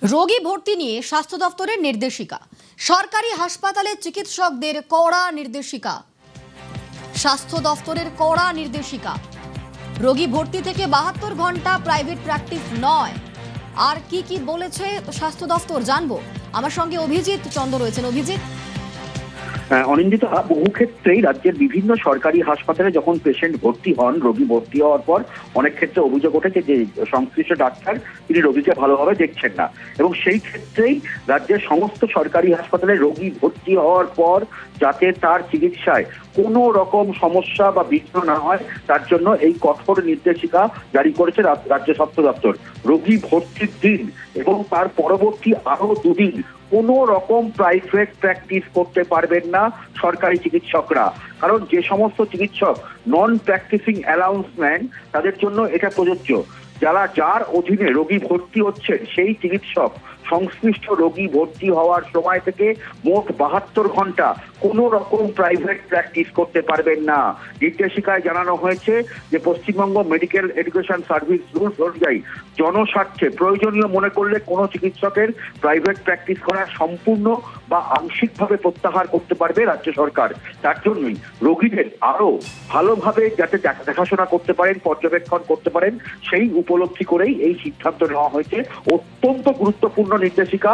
রোগী ভর্তি নিয়ে স্বাস্থ্য দপ্তরের নির্দেশিকা। সরকারি হাসপাতালে চিকিৎসকদের কড়া নির্দেশিকা। স্বাস্থ্য দপ্তরের কড়া নির্দেশিকা। রোগী ভর্তি থেকে 72 ঘন্টা প্রাইভেট প্র্যাকটিস নয়। আর কি বলেছে স্বাস্থ্য দপ্তর জানবো। আমার সঙ্গে অভিজিৎ চন্দ্র রয়েছেন। অভিজিৎ, অনিন্দিতা, বহু ক্ষেত্রেই রাজ্যের বিভিন্ন সরকারি হাসপাতালে যখন পেশেন্ট ভর্তি হন, রোগী ভর্তি হওয়ার পর অনেক ক্ষেত্রে অভিযোগ ওঠেছে যে সংশ্লিষ্ট ডাক্তার তিনি রোগীকে ভালোভাবে দেখছেন না, এবং সেই ক্ষেত্রেই রাজ্যের সমস্ত সরকারি হাসপাতালে রোগী ভর্তি হওয়ার পর যাতে তার চিকিৎসায় কোনো রকম সমস্যা বা বিঘ্ন না হয় তার জন্য এই কঠোর নির্দেশিকা জারি করেছে রাজ্য স্বাস্থ্য দপ্তর। রোগী ভর্তির দিন এবং তার পরবর্তী আরো দুদিন কোনো রকম প্রাইভেট প্র্যাকটিস করতে পারবেন না সরকারি চিকিৎসকরা। কারণ যে সমস্ত চিকিৎসক নন প্র্যাকটিসিং অ্যালাউন্স নেন তাদের জন্য এটা প্রযোজ্য। যার অধীনে রোগী ভর্তি হচ্ছেন সেই চিকিৎসক সংশ্লিষ্ট রোগী ভর্তি হওয়ার সময় থেকে মোট 72 ঘন্টা কোনো রকম প্রাইভেট প্র্যাকটিস করতে পারবেন না। নির্দেশিকায় জানানো হয়েছে যে Paschimbanga medical education service rules অনুযায়ী জনস্বার্থে প্রয়োজনীয় মনে করলে কোনো চিকিৎসকের প্রাইভেট প্র্যাকটিস করা সম্পূর্ণ বা আংশিকভাবে প্রত্যাহার করতে পারবে রাজ্য সরকার। তার জন্যই রোগীদের আরো ভালোভাবে যাতে দেখাশোনা করতে পারেন, পর্যবেক্ষণ করতে পারেন, সেই উপলব্ধি করেই এই সিদ্ধান্ত নেওয়া হয়েছে। অত্যন্ত গুরুত্বপূর্ণ নির্দেশিকা।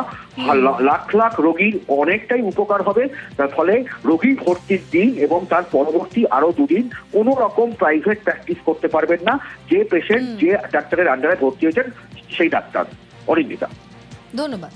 লাখ লাখ রোগীর অনেকটাই উপকার হবে। তার ফলে রোগী ভর্তির দিন এবং তার পরবর্তী আরো দুদিন কোনো রকম প্রাইভেট প্র্যাকটিস করতে পারবেন না যে পেশেন্ট যে ডাক্তারের আন্ডারে ভর্তি হয়েছেন সেই ডাক্তার। অনিন্দিতা, ধন্যবাদ।